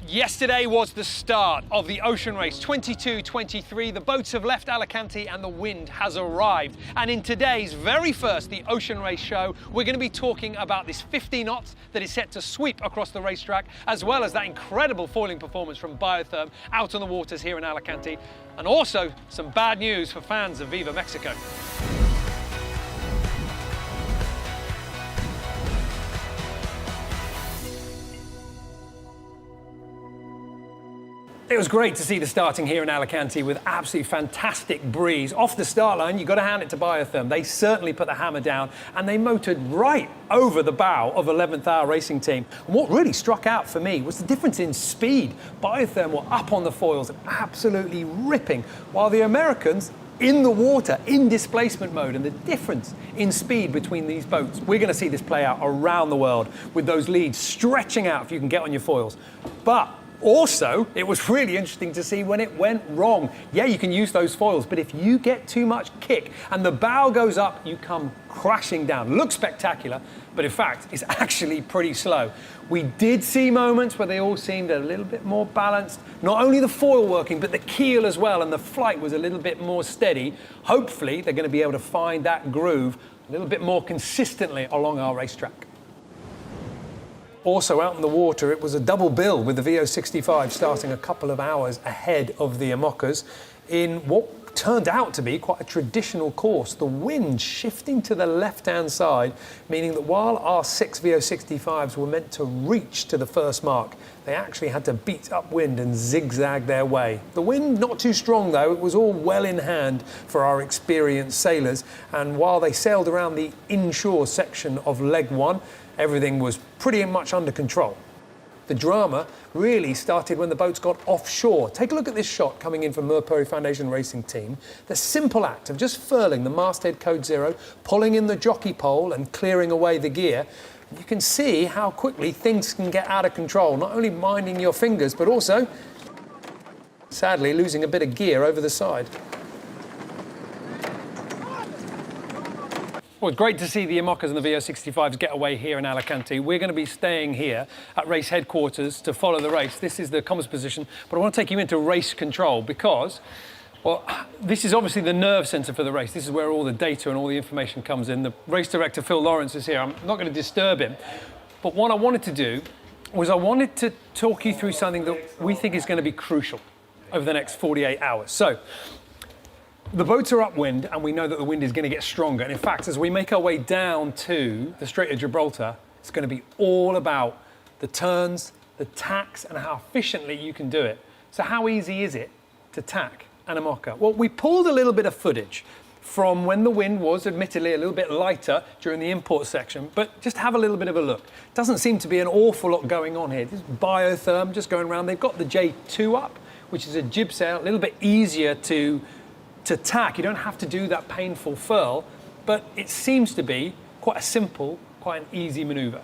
Yesterday was the start of the ocean race 22-23. The boats have left Alicante and the wind has arrived. And in today's very first The Ocean Race show, we're going to be talking about this 50 knots that is set to sweep across the racetrack, as well as that incredible foiling performance from Biotherm out on the waters here in Alicante, and also some bad news for fans of Viva Mexico. It was great to see the starting here in Alicante with absolutely fantastic breeze. Off the start line, you've got to hand it to Biotherm. They certainly put the hammer down and they motored right over the bow of 11th Hour Racing Team. And what really struck out for me was the difference in speed. Biotherm were up on the foils and absolutely ripping, while the Americans in the water, in displacement mode, and the difference in speed between these boats. We're going to see this play out around the world with those leads stretching out if you can get on your foils. But also, it was really interesting to see when it went wrong. Yeah, you can use those foils, but if you get too much kick and the bow goes up, you come crashing down. Looks spectacular, but in fact, it's actually pretty slow. We did see moments where they all seemed a little bit more balanced. Not only the foil working, but the keel as well, and the flight was a little bit more steady. Hopefully, they're going to be able to find that groove a little bit more consistently along our racetrack. Also out in the water, it was a double bill with the VO65 starting a couple of hours ahead of the Amocas in what turned out to be quite a traditional course. The wind shifting to the left-hand side, meaning that while our 6 VO65s were meant to reach to the first mark, they actually had to beat upwind and zigzag their way. The wind not too strong though, it was all well in hand for our experienced sailors, and while they sailed around the inshore section of leg one, everything was pretty much under control. The drama really started when the boats got offshore. Take a look at this shot coming in from Merpuri Foundation Racing Team. The simple act of just furling the masthead code 0, pulling in the jockey pole and clearing away the gear. You can see how quickly things can get out of control, not only minding your fingers, but also, sadly, losing a bit of gear over the side. Well, it's great to see the Amocas and the VO65s get away here in Alicante. We're going to be staying here at race headquarters to follow the race. This is the comms position, but I want to take you into race control because, well, this is obviously the nerve centre for the race. This is where all the data and all the information comes in. The race director, Phil Lawrence, is here. I'm not going to disturb him. But what I wanted to do was I wanted to talk you through something that we think is going to be crucial over the next 48 hours. So, the boats are upwind, and we know that the wind is going to get stronger. And in fact, as we make our way down to the Strait of Gibraltar, it's going to be all about the turns, the tacks, and how efficiently you can do it. So how easy is it to tack an Amoca? Well, we pulled a little bit of footage from when the wind was admittedly a little bit lighter during the import section, but just have a little bit of a look. Doesn't seem to be an awful lot going on here. This is Biotherm just going around. They've got the J2 up, which is a jib sail, a little bit easier to tack. You don't have to do that painful furl, but it seems to be quite a simple, quite an easy manoeuvre.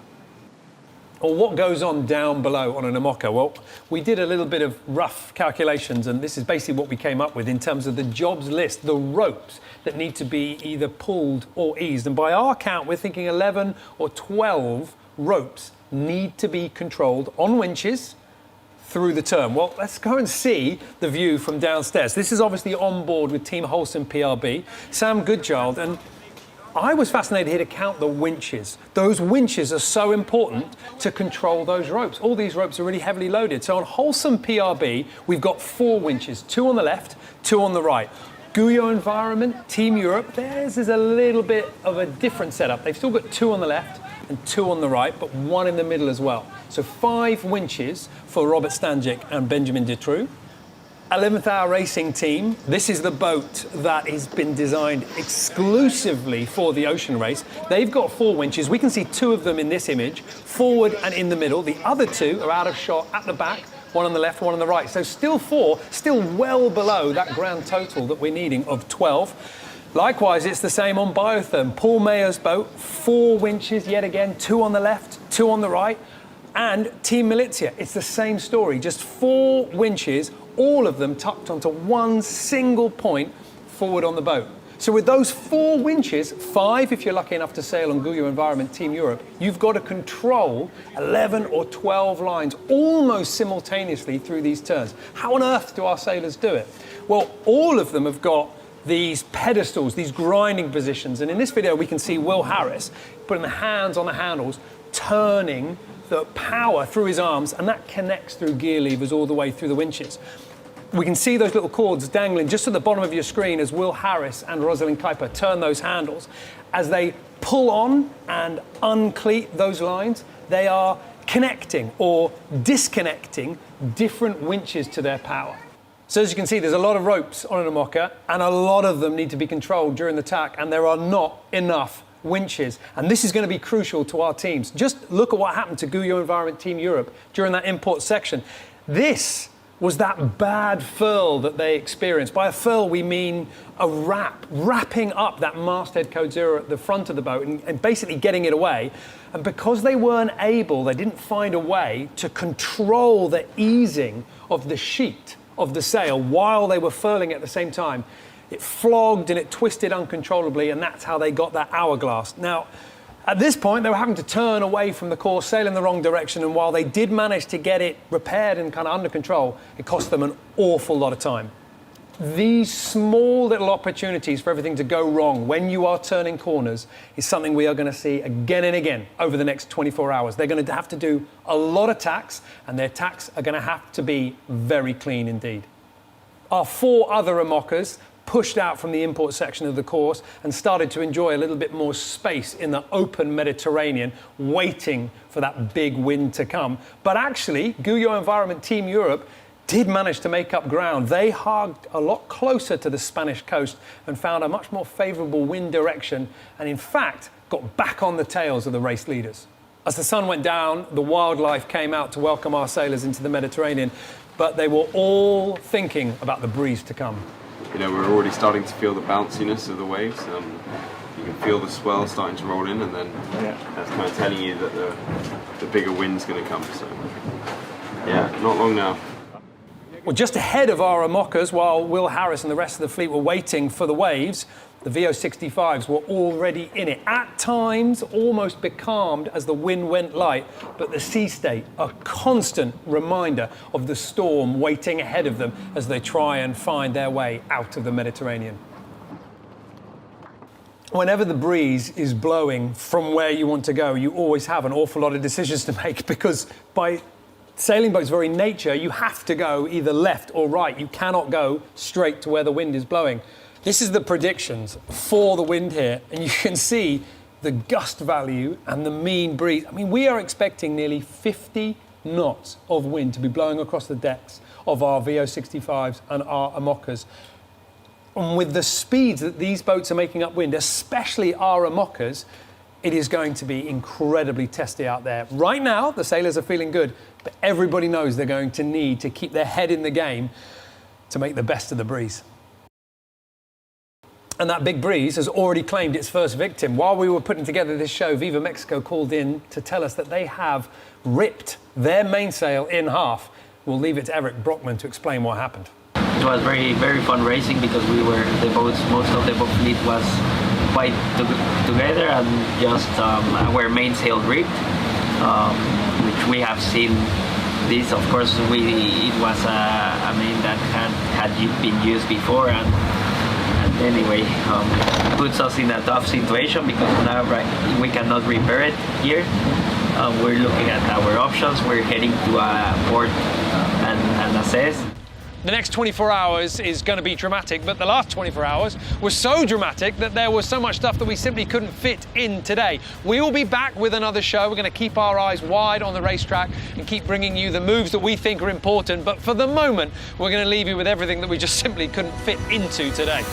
Well, what goes on down below on an Amoca? Well, we did a little bit of rough calculations, and this is basically what we came up with in terms of the jobs list, the ropes that need to be either pulled or eased. And by our count, we're thinking 11 or 12 ropes need to be controlled on winches through the term. Well, let's go and see the view from downstairs. This is obviously on board with Team Holcim PRB, Sam Goodchild, and I was fascinated here to count the winches. Those winches are so important to control those ropes. All these ropes are really heavily loaded. So on Holcim PRB, we've got 4 winches, 2 on the left, 2 on the right. Guyot Environment, Team Europe, theirs is a little bit of a different setup. They've still got 2 on the left and 2 on the right, but 1 in the middle as well. So 5 winches for Robert Stanczyk and Benjamin Dutroux. 11th Hour Racing Team. This is the boat that has been designed exclusively for the ocean race. They've got 4 winches. We can see 2 of them in this image, forward and in the middle. The other 2 are out of shot at the back, 1 on the left, 1 on the right. So still 4, still well below that grand total that we're needing of 12. Likewise, it's the same on Biotherm. Paul Mayer's boat, 4 winches yet again, 2 on the left, 2 on the right. And Team Militia, it's the same story, just 4 winches, all of them tucked onto one single point forward on the boat. So with those 4 winches, 5 if you're lucky enough to sail on Guyo Environment Team Europe, you've got to control 11 or 12 lines almost simultaneously through these turns. How on earth do our sailors do it? Well, all of them have got these pedestals, these grinding positions. And in this video, we can see Will Harris putting the hands on the handles, turning the power through his arms, and that connects through gear levers all the way through the winches. We can see those little cords dangling just at the bottom of your screen as Will Harris and Rosalind Kuiper turn those handles. As they pull on and uncleat those lines, they are connecting or disconnecting different winches to their power. So as you can see, there's a lot of ropes on an Amoca, and a lot of them need to be controlled during the tack, and there are not enough winches. And this is going to be crucial to our teams. Just look at what happened to Guyo Environment Team Europe during that import section. This was that bad furl that they experienced. By a furl, we mean a wrapping up that masthead code 0 at the front of the boat and basically getting it away. And because they weren't able, they didn't find a way to control the easing of the sheet of the sail while they were furling at the same time, it flogged and it twisted uncontrollably, and that's how they got that hourglass. Now, at this point, they were having to turn away from the course, sail in the wrong direction, and while they did manage to get it repaired and kind of under control, it cost them an awful lot of time. These small little opportunities for everything to go wrong when you are turning corners is something we are going to see again and again over the next 24 hours. They're going to have to do a lot of tacks, and their tacks are going to have to be very clean indeed. Our 4 other Amocas pushed out from the import section of the course and started to enjoy a little bit more space in the open Mediterranean, waiting for that big wind to come. But actually, Guyo Environment Team Europe did manage to make up ground. They hugged a lot closer to the Spanish coast and found a much more favourable wind direction, and in fact got back on the tails of the race leaders. As the sun went down, the wildlife came out to welcome our sailors into the Mediterranean, but they were all thinking about the breeze to come. You know, we're already starting to feel the bounciness of the waves. You can feel the swell starting to roll in, and then that's kind of telling you that the bigger wind's going to come. So, yeah, not long now. Well, just ahead of our Amocas, while Will Harris and the rest of the fleet were waiting for the waves, the VO65s were already in it. At times, almost becalmed as the wind went light, but the sea state, a constant reminder of the storm waiting ahead of them as they try and find their way out of the Mediterranean. Whenever the breeze is blowing from where you want to go, you always have an awful lot of decisions to make, because by sailing boats' very nature, you have to go either left or right. You cannot go straight to where the wind is blowing. This is the predictions for the wind here, and you can see the gust value and the mean breeze. I mean, we are expecting nearly 50 knots of wind to be blowing across the decks of our VO65s and our Amocas. And with the speeds that these boats are making up wind, especially our Amocas, it is going to be incredibly testy out there. Right now, the sailors are feeling good, but everybody knows they're going to need to keep their head in the game to make the best of the breeze. And that big breeze has already claimed its first victim. While we were putting together this show, Viva Mexico called in to tell us that they have ripped their mainsail in half. We'll leave it to Eric Brockman to explain what happened. It was very, very fun racing, because most of the boat fleet was quite together, and just our mainsail ripped, which we have seen. This, of course, it was a main that had been used before, and anyway, puts us in a tough situation, because now we cannot repair it here. We're looking at our options. We're heading to a port and assess. The next 24 hours is going to be dramatic, but the last 24 hours was so dramatic that there was so much stuff that we simply couldn't fit in today. We will be back with another show. We're going to keep our eyes wide on the racetrack and keep bringing you the moves that we think are important. But for the moment, we're going to leave you with everything that we just simply couldn't fit into today.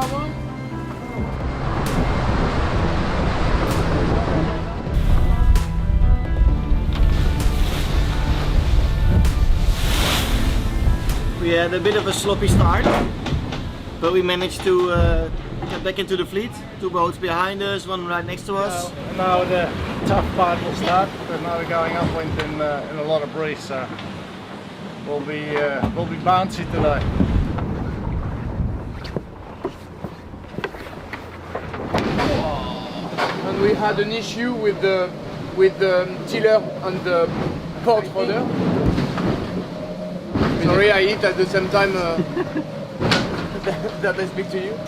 come on. We had a bit of a sloppy start, but we managed to get back into the fleet. 2 boats behind us, 1 right next to us. Now the tough part will start, but now we're going upwind in a lot of breeze, so we'll be bouncy today. And we had an issue with the tiller and the port fodder. Sorry, I eat at the same time that I speak to you.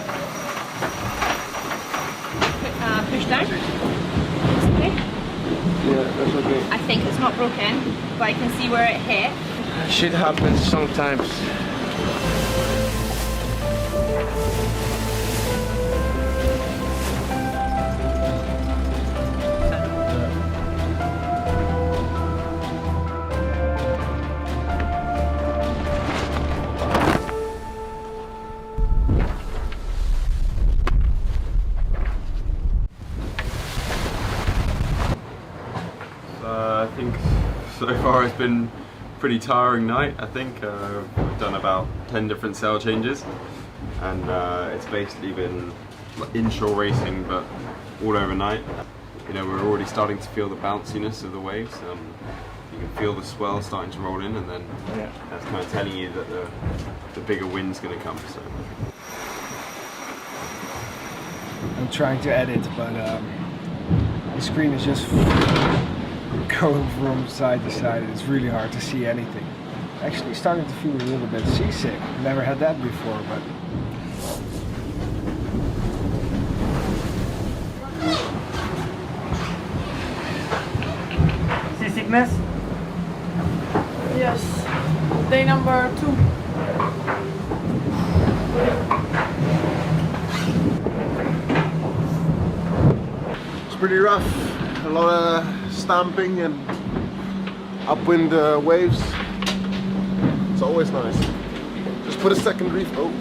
Push down. Okay. Yeah, that's okay. I think it's not broken, but I can see where it hit. Shit happens sometimes. I think so far it's been a pretty tiring night. I think we've done about 10 different sail changes, and it's basically been like inshore racing but all overnight. You know, we're already starting to feel the bounciness of the waves. You can feel the swell starting to roll in, and then that's kind of telling you that the bigger wind's going to come. So I'm trying to edit, but the screen is just going from side to side. It's really hard to see anything. Actually starting to feel a little bit seasick. Never had that before, but Seasickness? Yes, day number 2. It's pretty rough. A lot of stamping and upwind waves. It's always nice. Just put a second reef. Oh,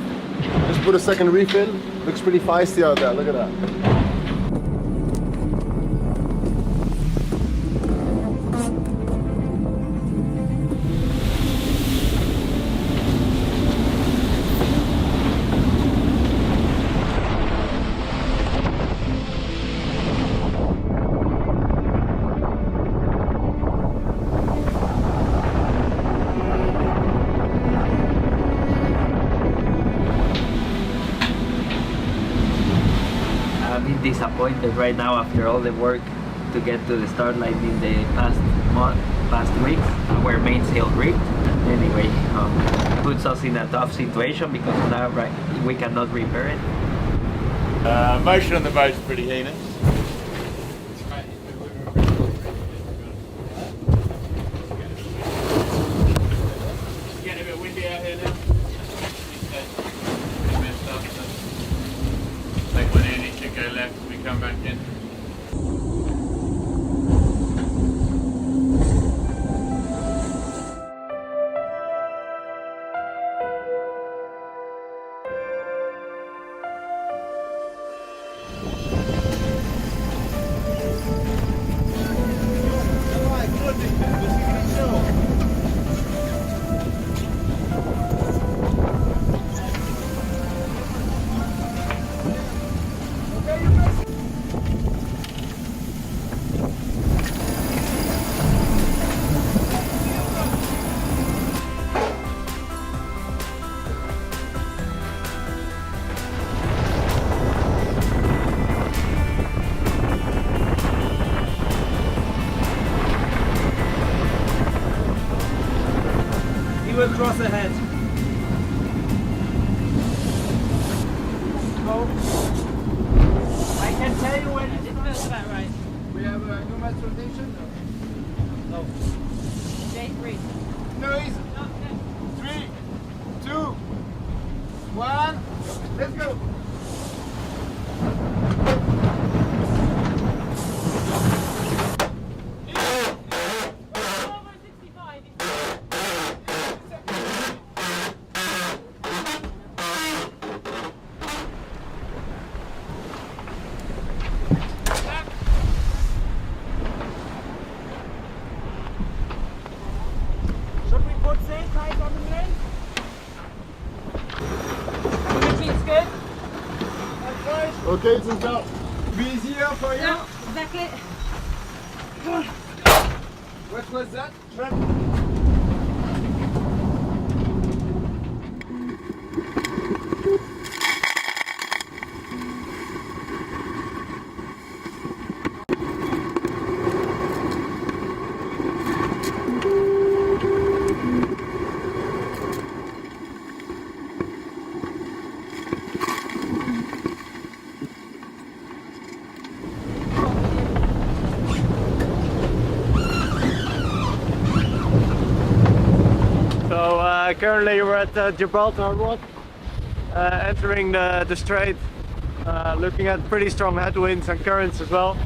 just put a second reef in. Looks pretty feisty out there. Look at that. Disappointed right now after all the work to get to the start line in the past weeks. Our mainsail ripped. Anyway, puts us in a tough situation because now we cannot repair it. Motion on the boat's pretty heinous. It's getting a bit windy out here now. Messed up, so take one in, it should go left when we come back in. He will cross ahead. I can tell you when it feels about right. We have a no match rotation? No. Jay, breathe. No, easy. 3, 2, 1, let's go. Okay, it's about Easier for you? Yeah, exactly. What was that? So currently we're at Gibraltar Rock, entering the strait, looking at pretty strong headwinds and currents as well.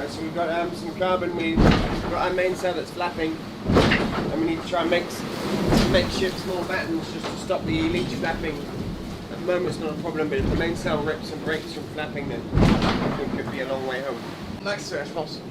So we've got some carbon, we've got our mainsail that's flapping, and we need to try and make some makeshift small battens just to stop the leech flapping. At the moment it's not a problem, but if the mainsail rips and breaks from flapping, then it could be a long way home. Max, je pense.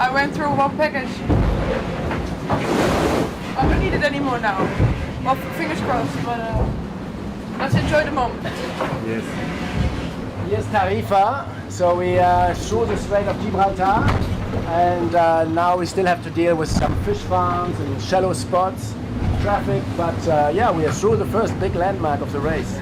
I went through one package. I don't need it anymore now. Well, fingers crossed, but let's enjoy the moment. Yes. Here's Tarifa. So we through the Strait of Gibraltar, and now we still have to deal with some fish farms and shallow spots, traffic, but yeah, we are through the first big landmark of the race.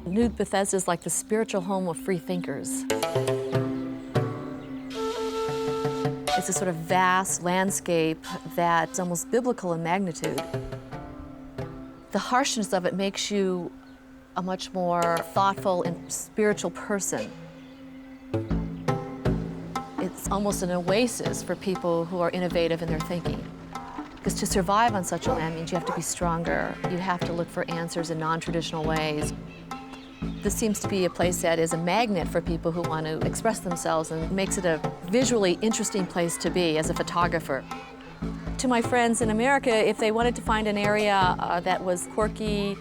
New Bethesda is like the spiritual home of free thinkers. It's a sort of vast landscape that's almost biblical in magnitude. The harshness of it makes you a much more thoughtful and spiritual person. It's almost an oasis for people who are innovative in their thinking. Because to survive on such a land means you have to be stronger. You have to look for answers in non-traditional ways. This seems to be a place that is a magnet for people who want to express themselves and makes it a visually interesting place to be as a photographer. To my friends in America, if they wanted to find an area that was quirky,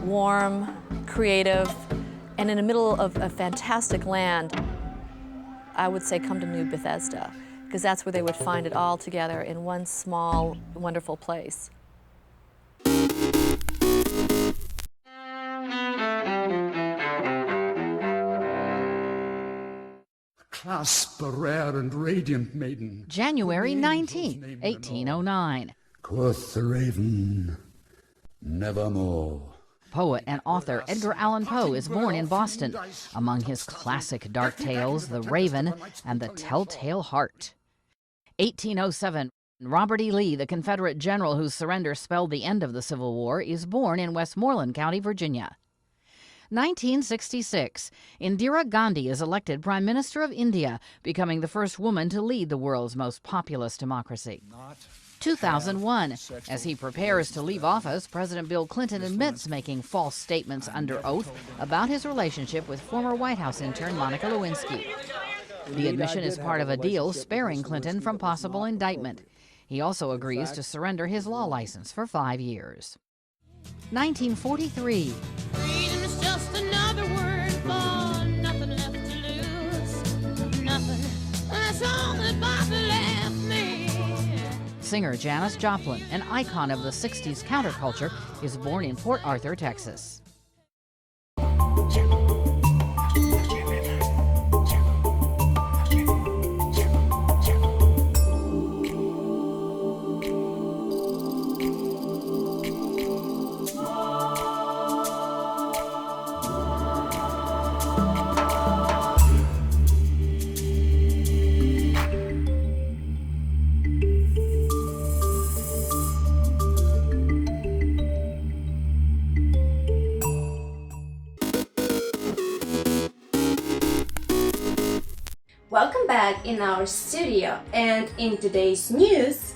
warm, creative, and in the middle of a fantastic land, I would say come to New Bethesda, because that's where they would find it all together in one small, wonderful place. Clasp a rare and radiant maiden. January 19, 1809. Quoth the raven, nevermore. Poet and author Edgar Allan Poe is born in Boston. Among his classic dark tales, The Raven and The Telltale Heart. 1807. Robert E. Lee, the Confederate general whose surrender spelled the end of the Civil War, is born in Westmoreland County, Virginia. 1966. Indira Gandhi is elected Prime Minister of India, becoming the first woman to lead the world's most populous democracy. 2001. As he prepares to leave office, President Bill Clinton admits making false statements under oath about his relationship with former White House intern Monica Lewinsky. The admission is part of a deal sparing Clinton from possible indictment. He also agrees to surrender his law license for 5 years. 1943. Freedom is just another word for nothing left to lose. Nothing. That's all that Bobby left me. Singer Janis Joplin, an icon of the 60s counterculture, is born in Port Arthur, Texas. Welcome back in our studio, and in today's news